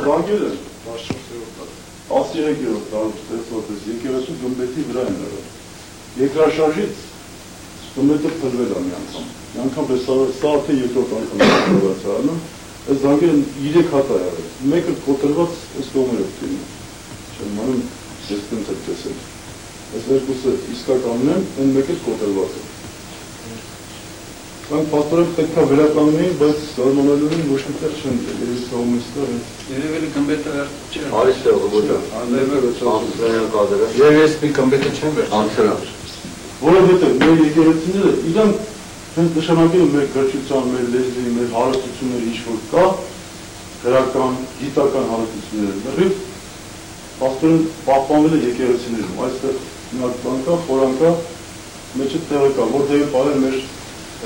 զանգել են 13-րդ տարում ստեղծված եկեղեցու գմբեթի վրա են եղել։ Երկրաշարժից գմբեթը փլվել է մի անգամ պես սա արդեն երկրորդ անգամ ստեղծարանում, այս զանգերը 3 հատ է եղել, մեկը կոտրված այս կողմերով տիրում, չեմ մանում ես տենց է տեսել, այս երկուսը իսկականն են, են մեկը կոտրված է։ Կանք պաստորեն պետք է վերականգնեին, բայց զարմանալու են ոչ միտեղ չեն երևի կողմիստեղ են։ Երևելի գմբեթը չեն։ Արիս տեղ ոչա։ Անցրան կադրը։ Եվ ես մի գմբեթը չեն վերջ։ Անցրան։ Որովհետև մեր եկեղեցիները իրանք հենց նշանակել են մեր գրչության, մեր լեզվի, մեր հարստությունները ինչ-որ կա, գրական, գիտական հարստությունները լրիվ, պաստորեն պահպանվել է եկեղեցիներում, այստեղ մի հատ բան կա, խորան կա, մեջը տեղը կա, որտեղ պարել մեր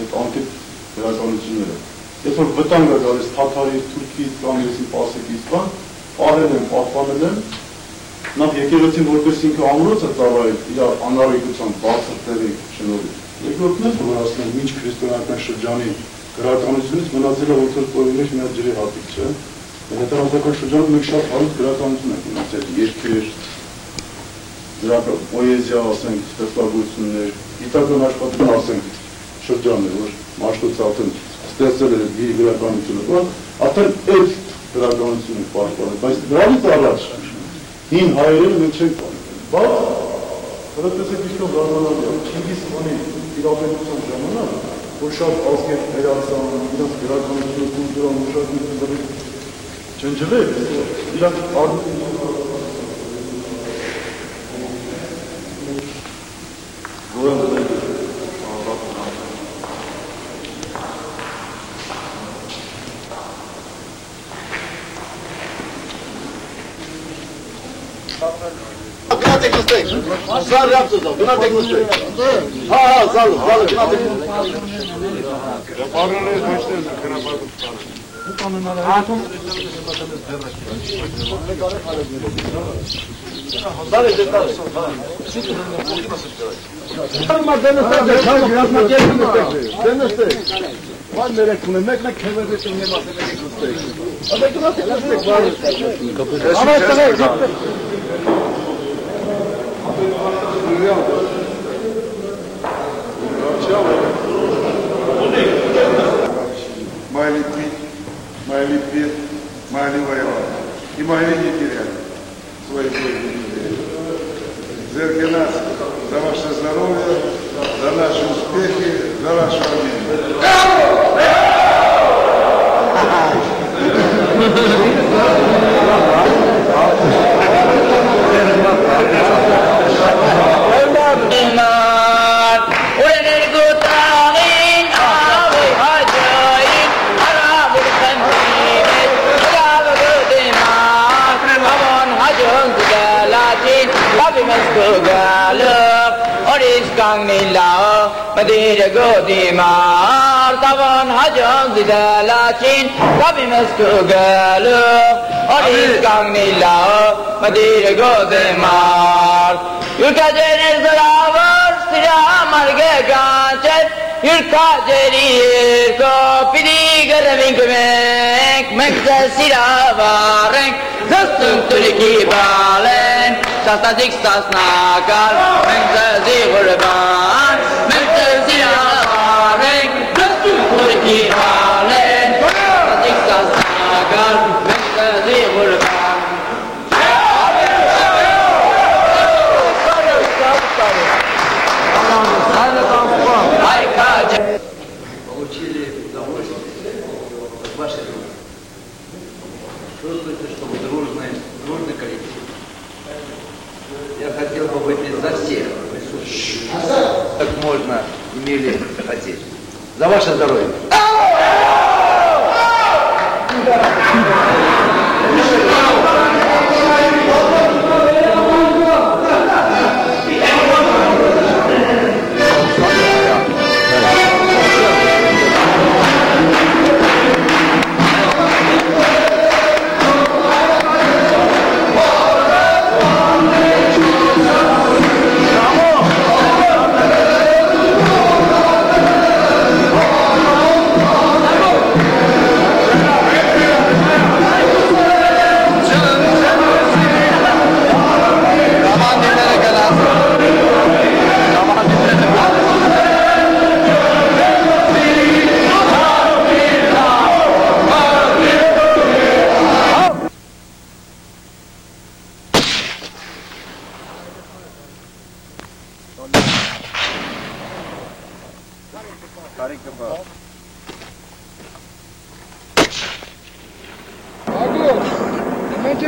այդ անկետ գրականությունները։ Երբ որ վտանգ է գալիս թաթարից, թուրքից կամ եսի պասեկից բան, պահել են, պահպանել են, նախ եկեղեցին որպես ինքը ամրոց է ծառայել իր անարույգության բարձր տեղի շնորհիվ։ Երկրորդն է, որ ասում մինչ քրիստոնեական շրջանի գրականությունից մնացել է ոնց որ մի հատ ջրի հատիկ չէ։ Հետազոտական շրջանում մենք շատ հարուստ գրականություն ենք ունեցել, երգեր, պոեզիա, ասենք, ստեղծագործություններ, գիտական աշխատություն, ասենք, շրջաններ, որ Մաշտոցյանը ստեղծել է իր գրականությունը, արդեն այդ գրականությունը պահպանել, բայց դրանից առաջ հին հայերենը մենք չենք պահպանել։ Բայց տեսեք ինչքան զարմանալի է, Չինգիզ Խանի տիրապետության ժամանակ, որ շատ ազգեր վերացան, իրենց գրականությունը, կուլտուրան, մշակույթը ջնջվել, իրանք Գնացեք նստեք, զար ռապսոտ ով, գնացեք նստեք, հա, զալը, գնացեք նստեք Պարոներ հաշտել են կրապատում Դարե դետարը Դենստեք Ման ներեք ունեմ, մեկ քևերից ունեմ ասել եք նստեք Ադե գնացեք նստեք Майли пить, майли пить, майли воевать. И майли не теряли свои жизни. За нас, за ваше здоровье, за наши успехи, за нашу армию. Madira Godimar, Tavan Hajam Zidalachin, Kabimas Kugalu, Oris Gangnila, Madira Godimar. Yurkajen is the lover, Siramargachet, Yurkajen, Kopidi Garavinkamek, Mexa Siravarek, Zastum Turiki Balen, Sastadik Sasnakar, Mexa Zivurban. Получили удовольствие от вашей дружбы. Чувствуете, что вы дружный коллектив. Я хотел бы выпить за всех присутствующих. Как можно имели хотеть. За ваше здоровье. Oh, O,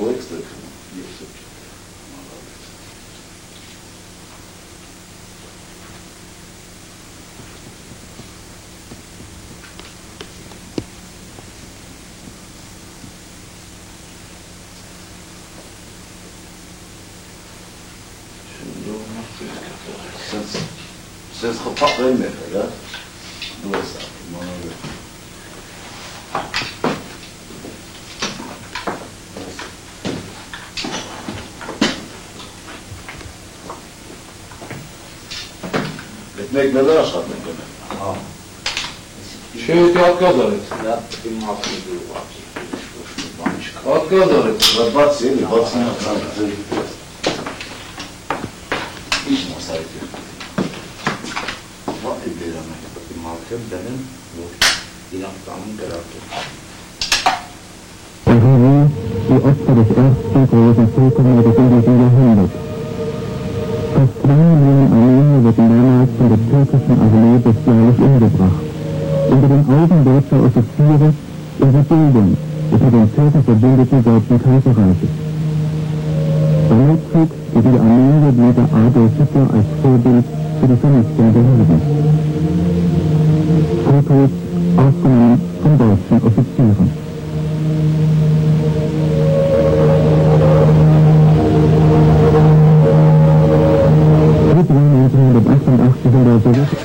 ekstra. Sinds gepakt ben met hè? Doe eens dat, man. Ekmek ne kadar şart ekmek? Şey atkazaret. Atkazaret. Bat seni, bat seni atkazaret. İş masaydı. Bak ebireme. Malkım benim bu inançlarımın kararı. Erhöhung die Opfer des ersten großen Völkermordes in diesem Jahrhundert. Fast 2 Millionen Armenier wurden damals von der türkischen Armee bestialisch umgebracht. Unter den Augen deutscher Offiziere in der Bildung unter den Türken verbündeten Deutschen Kaiserreiches. Beim Weltkrieg gegen die Armenier diente Adolf Hitler als Vorbild für die Vernichtung der Juden. Fotos aufgenommen von deutschen Offizieren. Februar 1988 in der Sowjet.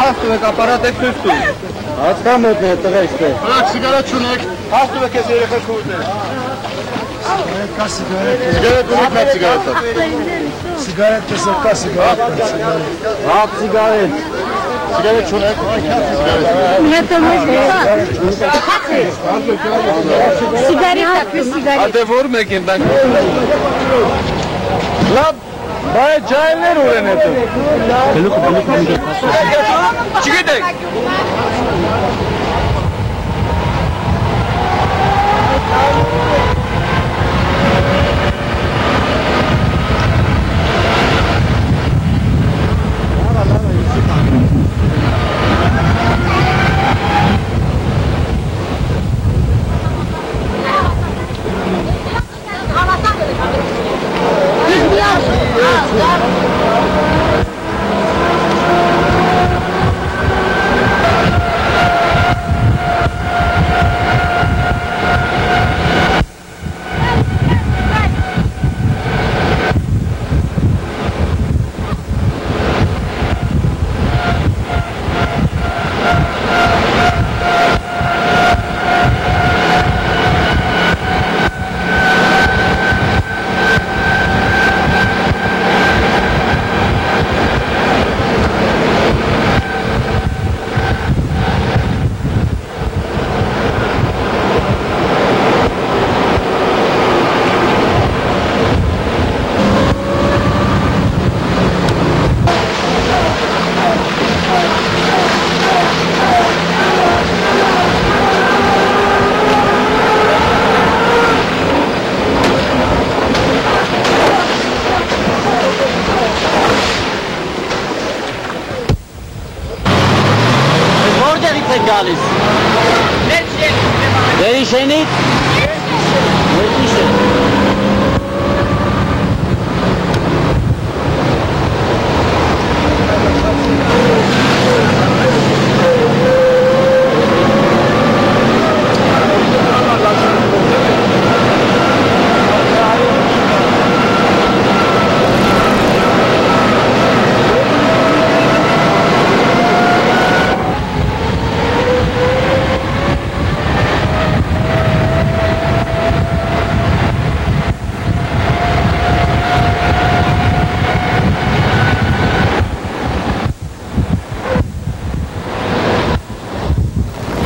Հաստուվեք ապարատ եք թույս տուն։ Հաստամ մոտնի է տղեստե։ Հրակ սիգարատ չունեք, հաստուվեք ես երեխեք կուրտեր։ Կա սիգարետ։ Սիգարետ ունեք նա սիգարետը։ Սիգարետ տեսը կա սիգարետ։ Հապ սիգարետ։ Սիգարետ չունեք։ Հետո սիգարետ։ Ադե որ մեկ են բանք։ Լավ, բայց ջայլներ ուր են հետո։ Չգիտեք։ գալիս։ Վերիշենից։ Վերիշեն։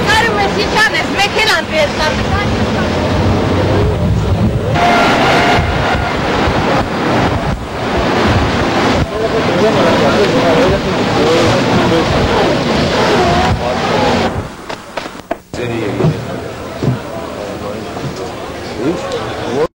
Կարում ես իչան ես, մեքենան պերտան։